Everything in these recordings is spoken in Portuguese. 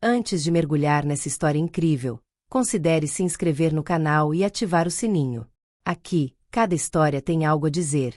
Antes de mergulhar nessa história incrível, considere se inscrever no canal e ativar o sininho. Aqui, cada história tem algo a dizer.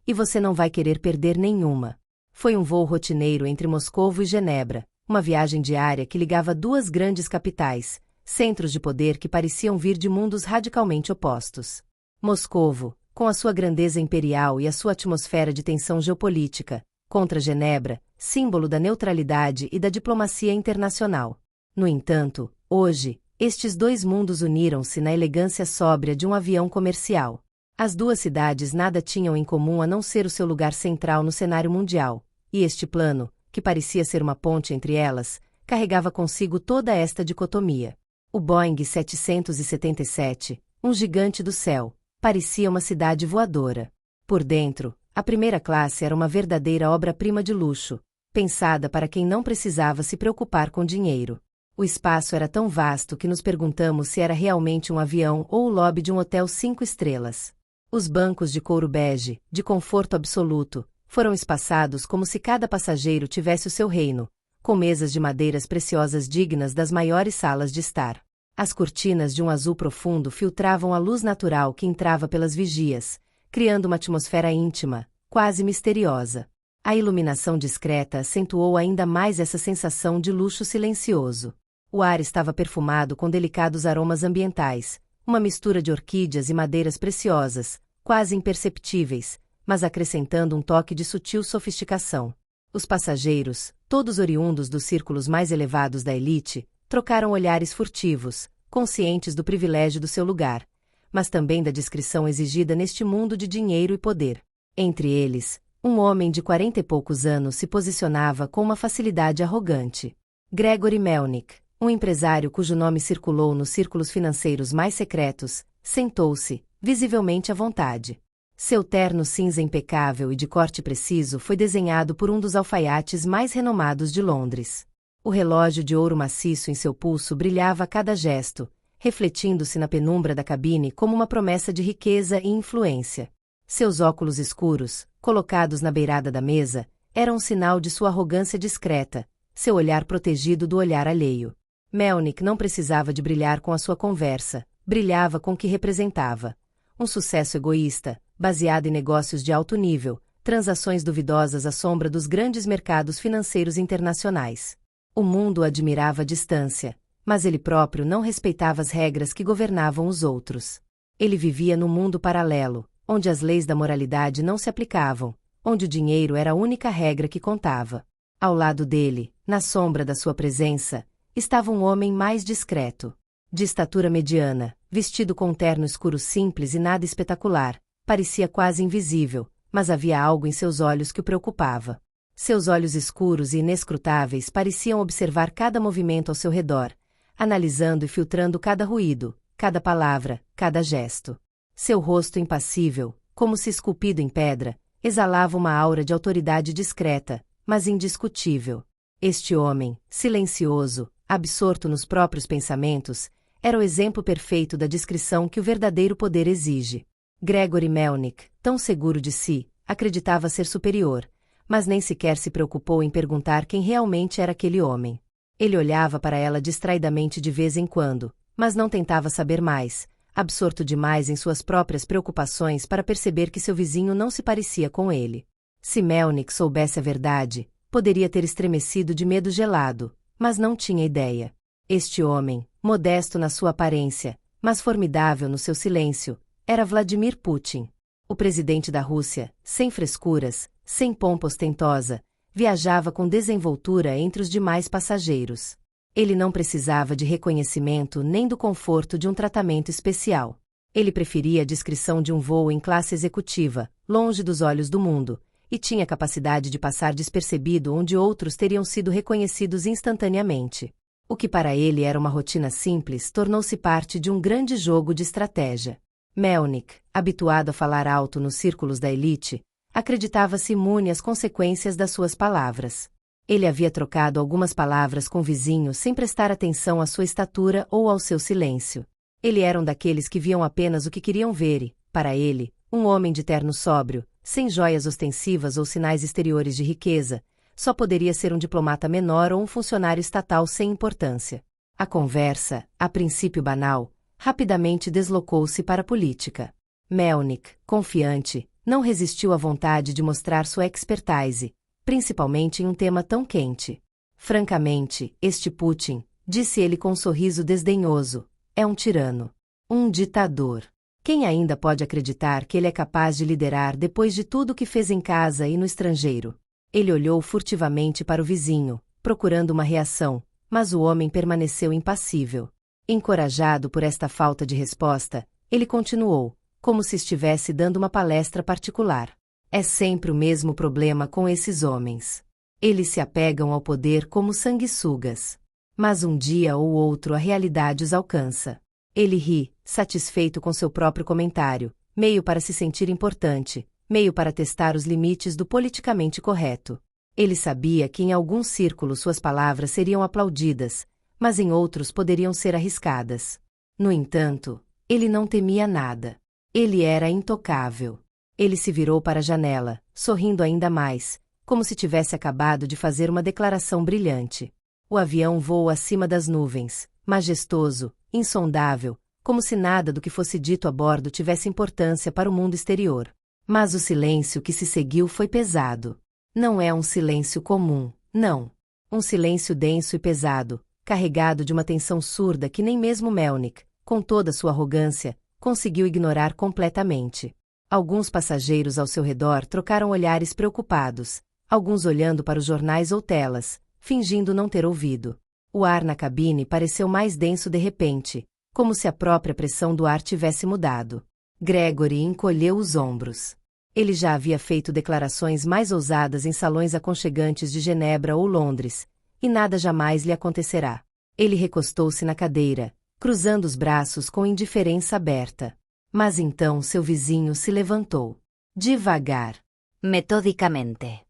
E você não vai querer perder nenhuma. Foi um voo rotineiro entre Moscovo e Genebra, uma viagem diária que ligava duas grandes capitais, centros de poder que pareciam vir de mundos radicalmente opostos. Moscovo, com a sua grandeza imperial e a sua atmosfera de tensão geopolítica, contra Genebra, símbolo da neutralidade e da diplomacia internacional. No entanto, hoje, estes dois mundos uniram-se na elegância sóbria de um avião comercial. As duas cidades nada tinham em comum a não ser o seu lugar central no cenário mundial, e este plano, que parecia ser uma ponte entre elas, carregava consigo toda esta dicotomia. O Boeing 777, um gigante do céu, parecia uma cidade voadora. Por dentro, a primeira classe era uma verdadeira obra-prima de luxo, pensada para quem não precisava se preocupar com dinheiro. O espaço era tão vasto que nos perguntamos se era realmente um avião ou o lobby de um hotel 5 estrelas. Os bancos de couro bege, de conforto absoluto, foram espaçados como se cada passageiro tivesse o seu reino, com mesas de madeiras preciosas dignas das maiores salas de estar. As cortinas de um azul profundo filtravam a luz natural que entrava pelas vigias, criando uma atmosfera íntima, quase misteriosa. A iluminação discreta acentuou ainda mais essa sensação de luxo silencioso. O ar estava perfumado com delicados aromas ambientais, uma mistura de orquídeas e madeiras preciosas, quase imperceptíveis, mas acrescentando um toque de sutil sofisticação. Os passageiros, todos oriundos dos círculos mais elevados da elite, trocaram olhares furtivos, conscientes do privilégio do seu lugar, mas também da discrição exigida neste mundo de dinheiro e poder. Entre eles, um homem de 40 e poucos anos se posicionava com uma facilidade arrogante. Gregory Melnick, um empresário cujo nome circulou nos círculos financeiros mais secretos, sentou-se, visivelmente à vontade. Seu terno cinza impecável e de corte preciso foi desenhado por um dos alfaiates mais renomados de Londres. O relógio de ouro maciço em seu pulso brilhava a cada gesto, refletindo-se na penumbra da cabine como uma promessa de riqueza e influência. Seus óculos escuros, colocados na beirada da mesa, eram um sinal de sua arrogância discreta, seu olhar protegido do olhar alheio. Melnick não precisava de brilhar com a sua conversa, brilhava com o que representava. Um sucesso egoísta, baseado em negócios de alto nível, transações duvidosas à sombra dos grandes mercados financeiros internacionais. O mundo o admirava à distância, mas ele próprio não respeitava as regras que governavam os outros. Ele vivia num mundo paralelo, onde as leis da moralidade não se aplicavam, onde o dinheiro era a única regra que contava. Ao lado dele, na sombra da sua presença, estava um homem mais discreto. De estatura mediana, vestido com um terno escuro simples e nada espetacular, parecia quase invisível, mas havia algo em seus olhos que o preocupava. Seus olhos escuros e inescrutáveis pareciam observar cada movimento ao seu redor, analisando e filtrando cada ruído, cada palavra, cada gesto. Seu rosto impassível, como se esculpido em pedra, exalava uma aura de autoridade discreta, mas indiscutível. Este homem, silencioso, absorto nos próprios pensamentos, era o exemplo perfeito da discrição que o verdadeiro poder exige. Gregory Melnick, tão seguro de si, acreditava ser superior, mas nem sequer se preocupou em perguntar quem realmente era aquele homem. Ele olhava para ela distraidamente de vez em quando, mas não tentava saber mais, absorto demais em suas próprias preocupações para perceber que seu vizinho não se parecia com ele. Se Melnick soubesse a verdade, poderia ter estremecido de medo gelado, mas não tinha ideia. Este homem, modesto na sua aparência, mas formidável no seu silêncio, era Vladimir Putin. O presidente da Rússia, sem frescuras, sem pompa ostentosa, viajava com desenvoltura entre os demais passageiros. Ele não precisava de reconhecimento nem do conforto de um tratamento especial. Ele preferia a discrição de um voo em classe executiva, longe dos olhos do mundo, e tinha capacidade de passar despercebido onde outros teriam sido reconhecidos instantaneamente. O que para ele era uma rotina simples tornou-se parte de um grande jogo de estratégia. Melnick, habituado a falar alto nos círculos da elite, acreditava-se imune às consequências das suas palavras. Ele havia trocado algumas palavras com o vizinho sem prestar atenção à sua estatura ou ao seu silêncio. Ele era um daqueles que viam apenas o que queriam ver e, para ele, um homem de terno sóbrio, sem joias ostensivas ou sinais exteriores de riqueza, só poderia ser um diplomata menor ou um funcionário estatal sem importância. A conversa, a princípio banal, rapidamente deslocou-se para a política. Melnik, confiante, não resistiu à vontade de mostrar sua expertise, principalmente em um tema tão quente. Francamente, este Putin, disse ele com um sorriso desdenhoso, é um tirano. Um ditador. Quem ainda pode acreditar que ele é capaz de liderar depois de tudo o que fez em casa e no estrangeiro? Ele olhou furtivamente para o vizinho, procurando uma reação, mas o homem permaneceu impassível. Encorajado por esta falta de resposta, ele continuou, como se estivesse dando uma palestra particular. É sempre o mesmo problema com esses homens. Eles se apegam ao poder como sanguessugas. Mas um dia ou outro a realidade os alcança. Ele ri, satisfeito com seu próprio comentário, meio para se sentir importante, meio para testar os limites do politicamente correto. Ele sabia que em alguns círculos suas palavras seriam aplaudidas, mas em outros poderiam ser arriscadas. No entanto, ele não temia nada. Ele era intocável. Ele se virou para a janela, sorrindo ainda mais, como se tivesse acabado de fazer uma declaração brilhante. O avião voa acima das nuvens, majestoso, insondável, como se nada do que fosse dito a bordo tivesse importância para o mundo exterior. Mas o silêncio que se seguiu foi pesado. Não é um silêncio comum, não. Um silêncio denso e pesado, carregado de uma tensão surda que nem mesmo Melnik, com toda sua arrogância, conseguiu ignorar completamente. Alguns passageiros ao seu redor trocaram olhares preocupados, alguns olhando para os jornais ou telas, fingindo não ter ouvido. O ar na cabine pareceu mais denso de repente, como se a própria pressão do ar tivesse mudado. Gregory encolheu os ombros. Ele já havia feito declarações mais ousadas em salões aconchegantes de Genebra ou Londres, e nada jamais lhe acontecerá. Ele recostou-se na cadeira, cruzando os braços com indiferença aberta. Mas então seu vizinho se levantou. Devagar. Metodicamente.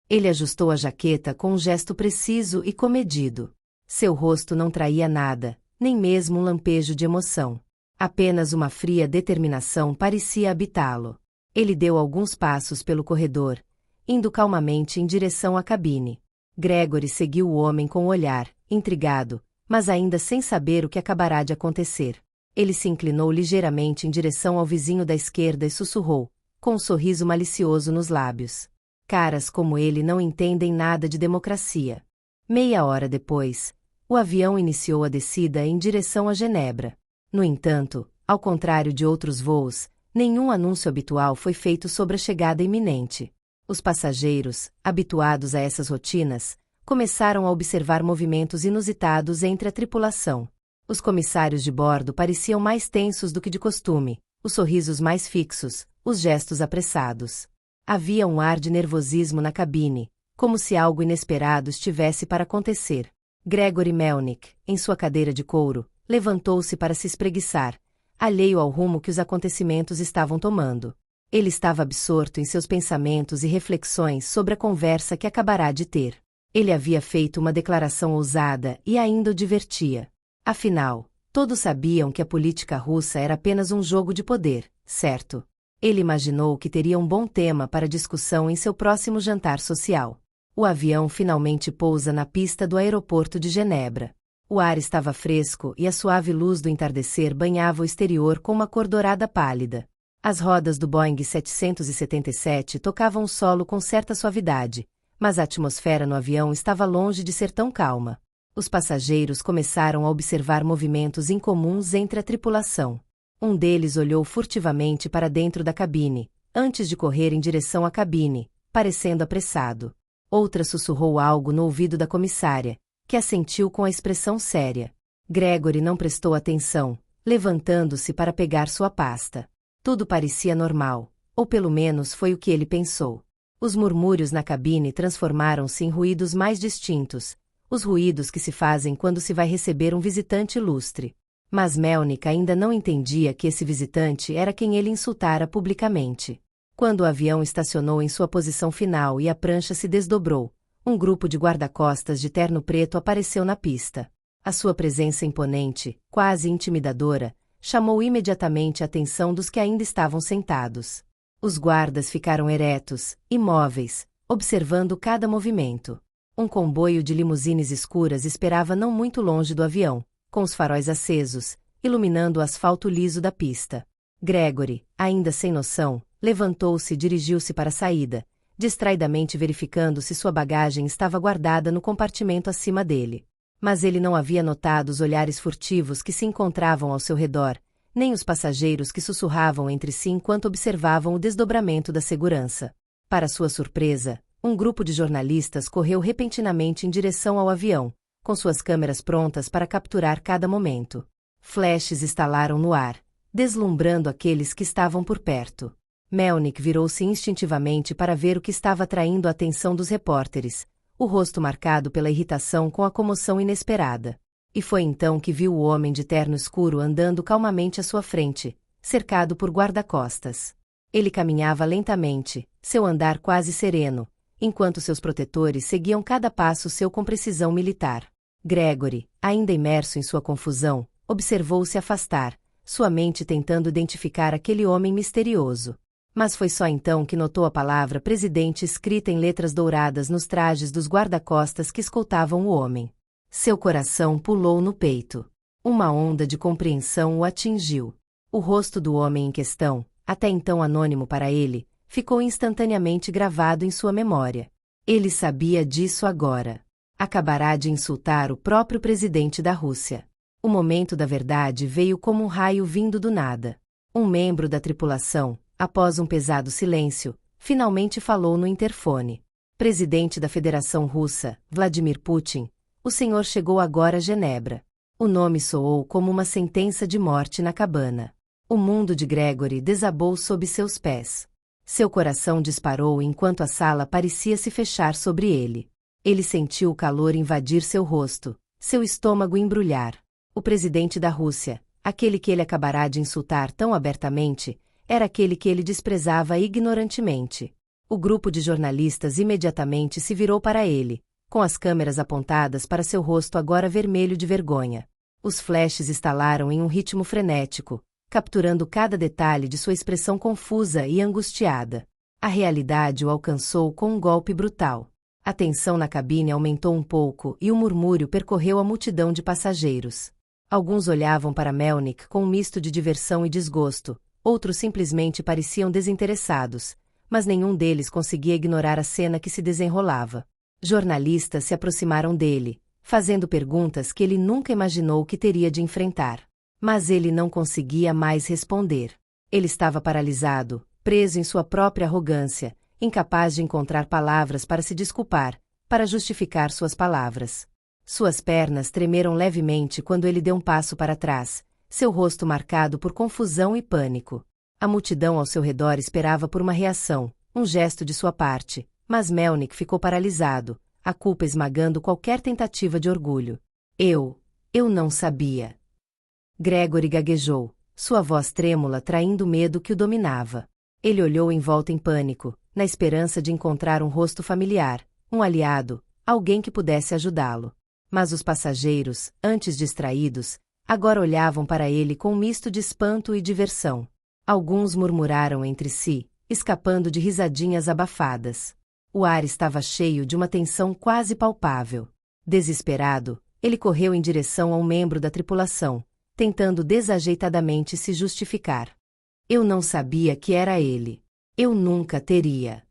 Ele ajustou a jaqueta com um gesto preciso e comedido. Seu rosto não traía nada, nem mesmo um lampejo de emoção. Apenas uma fria determinação parecia habitá-lo. Ele deu alguns passos pelo corredor, indo calmamente em direção à cabine. Gregory seguiu o homem com o olhar, intrigado, mas ainda sem saber o que acabará de acontecer. Ele se inclinou ligeiramente em direção ao vizinho da esquerda e sussurrou, com um sorriso malicioso nos lábios. Caras como ele não entendem nada de democracia. Meia hora depois, o avião iniciou a descida em direção a Genebra. No entanto, ao contrário de outros voos, nenhum anúncio habitual foi feito sobre a chegada iminente. Os passageiros, habituados a essas rotinas, começaram a observar movimentos inusitados entre a tripulação. Os comissários de bordo pareciam mais tensos do que de costume, os sorrisos mais fixos, os gestos apressados. Havia um ar de nervosismo na cabine, como se algo inesperado estivesse para acontecer. Gregory Melnik, em sua cadeira de couro, levantou-se para se espreguiçar, alheio ao rumo que os acontecimentos estavam tomando. Ele estava absorto em seus pensamentos e reflexões sobre a conversa que acabará de ter. Ele havia feito uma declaração ousada e ainda o divertia. Afinal, todos sabiam que a política russa era apenas um jogo de poder, certo? Ele imaginou que teria um bom tema para discussão em seu próximo jantar social. O avião finalmente pousa na pista do aeroporto de Genebra. O ar estava fresco e a suave luz do entardecer banhava o exterior com uma cor dourada pálida. As rodas do Boeing 777 tocavam o solo com certa suavidade, mas a atmosfera no avião estava longe de ser tão calma. Os passageiros começaram a observar movimentos incomuns entre a tripulação. Um deles olhou furtivamente para dentro da cabine, antes de correr em direção à cabine, parecendo apressado. Outra sussurrou algo no ouvido da comissária, que assentiu com a expressão séria. Gregory não prestou atenção, levantando-se para pegar sua pasta. Tudo parecia normal, ou pelo menos foi o que ele pensou. Os murmúrios na cabine transformaram-se em ruídos mais distintos, os ruídos que se fazem quando se vai receber um visitante ilustre. Mas Melnik ainda não entendia que esse visitante era quem ele insultara publicamente. Quando o avião estacionou em sua posição final e a prancha se desdobrou, um grupo de guarda-costas de terno preto apareceu na pista. A sua presença imponente, quase intimidadora, chamou imediatamente a atenção dos que ainda estavam sentados. Os guardas ficaram eretos, imóveis, observando cada movimento. Um comboio de limusines escuras esperava não muito longe do avião, com os faróis acesos, iluminando o asfalto liso da pista. Gregory, ainda sem noção, levantou-se e dirigiu-se para a saída, distraidamente verificando se sua bagagem estava guardada no compartimento acima dele. Mas ele não havia notado os olhares furtivos que se encontravam ao seu redor, nem os passageiros que sussurravam entre si enquanto observavam o desdobramento da segurança. Para sua surpresa, um grupo de jornalistas correu repentinamente em direção ao avião, com suas câmeras prontas para capturar cada momento. Flashes estalaram no ar, deslumbrando aqueles que estavam por perto. Melnick virou-se instintivamente para ver o que estava atraindo a atenção dos repórteres, o rosto marcado pela irritação com a comoção inesperada. E foi então que viu o homem de terno escuro andando calmamente à sua frente, cercado por guarda-costas. Ele caminhava lentamente, seu andar quase sereno, enquanto seus protetores seguiam cada passo seu com precisão militar. Gregory, ainda imerso em sua confusão, observou-se afastar, sua mente tentando identificar aquele homem misterioso. Mas foi só então que notou a palavra presidente escrita em letras douradas nos trajes dos guarda-costas que escoltavam o homem. Seu coração pulou no peito. Uma onda de compreensão o atingiu. O rosto do homem em questão, até então anônimo para ele, ficou instantaneamente gravado em sua memória. Ele sabia disso agora. Acabará de insultar o próprio presidente da Rússia. O momento da verdade veio como um raio vindo do nada. Um membro da tripulação, após um pesado silêncio, finalmente falou no interfone. Presidente da Federação Russa, Vladimir Putin, o senhor chegou agora a Genebra. O nome soou como uma sentença de morte na cabana. O mundo de Gregory desabou sob seus pés. Seu coração disparou enquanto a sala parecia se fechar sobre ele. Ele sentiu o calor invadir seu rosto, seu estômago embrulhar. O presidente da Rússia, aquele que ele acabará de insultar tão abertamente, era aquele que ele desprezava ignorantemente. O grupo de jornalistas imediatamente se virou para ele, com as câmeras apontadas para seu rosto agora vermelho de vergonha. Os flashes estalaram em um ritmo frenético, capturando cada detalhe de sua expressão confusa e angustiada. A realidade o alcançou com um golpe brutal. A tensão na cabine aumentou um pouco e o murmúrio percorreu a multidão de passageiros. Alguns olhavam para Melnick com um misto de diversão e desgosto, outros simplesmente pareciam desinteressados, mas nenhum deles conseguia ignorar a cena que se desenrolava. Jornalistas se aproximaram dele, fazendo perguntas que ele nunca imaginou que teria de enfrentar. Mas ele não conseguia mais responder. Ele estava paralisado, preso em sua própria arrogância, incapaz de encontrar palavras para se desculpar, para justificar suas palavras. Suas pernas tremeram levemente quando ele deu um passo para trás, seu rosto marcado por confusão e pânico. A multidão ao seu redor esperava por uma reação, um gesto de sua parte, mas Melnick ficou paralisado, a culpa esmagando qualquer tentativa de orgulho. Eu não sabia. Gregory gaguejou, sua voz trêmula traindo o medo que o dominava. Ele olhou em volta em pânico, na esperança de encontrar um rosto familiar, um aliado, alguém que pudesse ajudá-lo. Mas os passageiros, antes distraídos, agora olhavam para ele com um misto de espanto e diversão. Alguns murmuraram entre si, escapando de risadinhas abafadas. O ar estava cheio de uma tensão quase palpável. Desesperado, ele correu em direção a um membro da tripulação, tentando desajeitadamente se justificar. Eu não sabia que era ele. Eu nunca teria.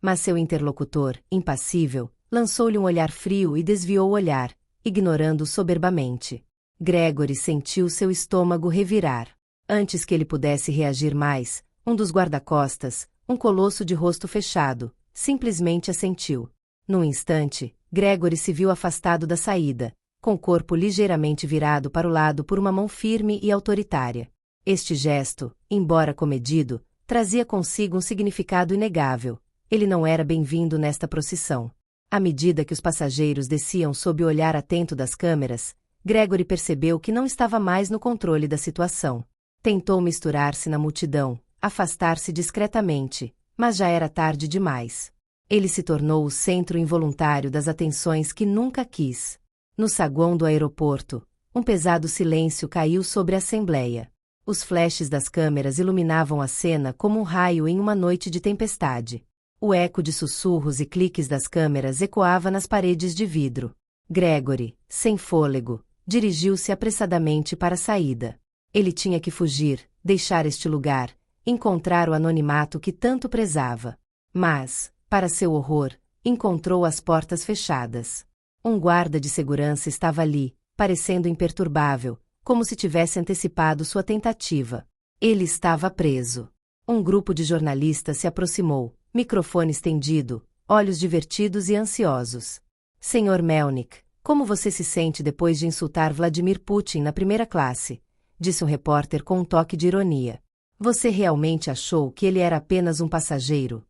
Mas seu interlocutor, impassível, lançou-lhe um olhar frio e desviou o olhar, ignorando-o soberbamente. Gregory sentiu seu estômago revirar. Antes que ele pudesse reagir mais, um dos guarda-costas, um colosso de rosto fechado, simplesmente assentiu. Num instante, Gregory se viu afastado da saída, com o corpo ligeiramente virado para o lado por uma mão firme e autoritária. Este gesto, embora comedido, trazia consigo um significado inegável. Ele não era bem-vindo nesta procissão. À medida que os passageiros desciam sob o olhar atento das câmeras, Gregory percebeu que não estava mais no controle da situação. Tentou misturar-se na multidão, afastar-se discretamente, mas já era tarde demais. Ele se tornou o centro involuntário das atenções que nunca quis. No saguão do aeroporto, um pesado silêncio caiu sobre a assembleia. Os flashes das câmeras iluminavam a cena como um raio em uma noite de tempestade. O eco de sussurros e cliques das câmeras ecoava nas paredes de vidro. Gregory, sem fôlego, dirigiu-se apressadamente para a saída. Ele tinha que fugir, deixar este lugar, encontrar o anonimato que tanto prezava. Mas, para seu horror, encontrou as portas fechadas. Um guarda de segurança estava ali, parecendo imperturbável, como se tivesse antecipado sua tentativa. Ele estava preso. Um grupo de jornalistas se aproximou, microfone estendido, olhos divertidos e ansiosos. Senhor Melnik, como você se sente depois de insultar Vladimir Putin na primeira classe? Disse um repórter com um toque de ironia. Você realmente achou que ele era apenas um passageiro?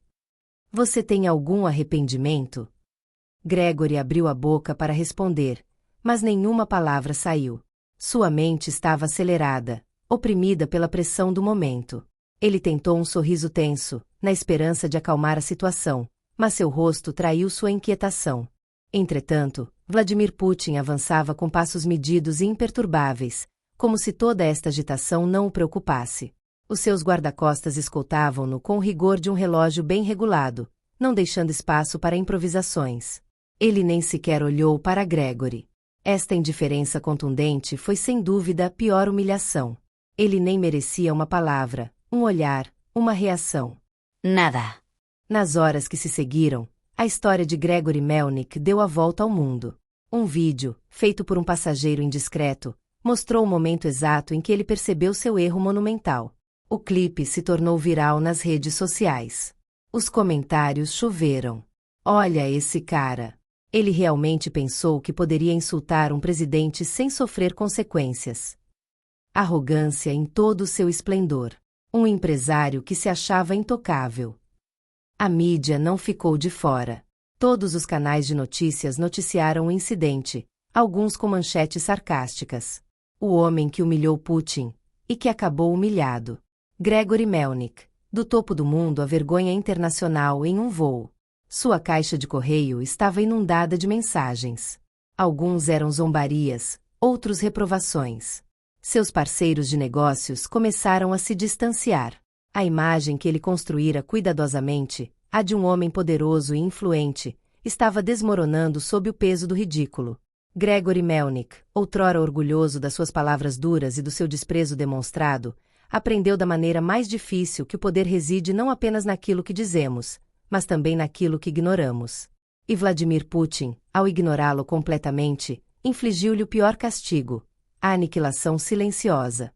Você tem algum arrependimento? Gregory abriu a boca para responder, mas nenhuma palavra saiu. Sua mente estava acelerada, oprimida pela pressão do momento. Ele tentou um sorriso tenso, na esperança de acalmar a situação, mas seu rosto traiu sua inquietação. Entretanto, Vladimir Putin avançava com passos medidos e imperturbáveis, como se toda esta agitação não o preocupasse. Os seus guarda-costas escoltavam-no com o rigor de um relógio bem regulado, não deixando espaço para improvisações. Ele nem sequer olhou para Gregory. Esta indiferença contundente foi sem dúvida a pior humilhação. Ele nem merecia uma palavra, um olhar, uma reação. Nada. Nas horas que se seguiram, a história de Gregory Melnik deu a volta ao mundo. Um vídeo, feito por um passageiro indiscreto, mostrou o momento exato em que ele percebeu seu erro monumental. O clipe se tornou viral nas redes sociais. Os comentários choveram. Olha esse cara. Ele realmente pensou que poderia insultar um presidente sem sofrer consequências. Arrogância em todo o seu esplendor. Um empresário que se achava intocável. A mídia não ficou de fora. Todos os canais de notícias noticiaram o incidente, alguns com manchetes sarcásticas. O homem que humilhou Putin, e que acabou humilhado. Gregory Melnik, do topo do mundo à vergonha internacional em um voo. Sua caixa de correio estava inundada de mensagens. Alguns eram zombarias, outros reprovações. Seus parceiros de negócios começaram a se distanciar. A imagem que ele construíra cuidadosamente, a de um homem poderoso e influente, estava desmoronando sob o peso do ridículo. Gregory Melnik, outrora orgulhoso das suas palavras duras e do seu desprezo demonstrado, aprendeu da maneira mais difícil que o poder reside não apenas naquilo que dizemos, mas também naquilo que ignoramos. E Vladimir Putin, ao ignorá-lo completamente, infligiu-lhe o pior castigo, a aniquilação silenciosa.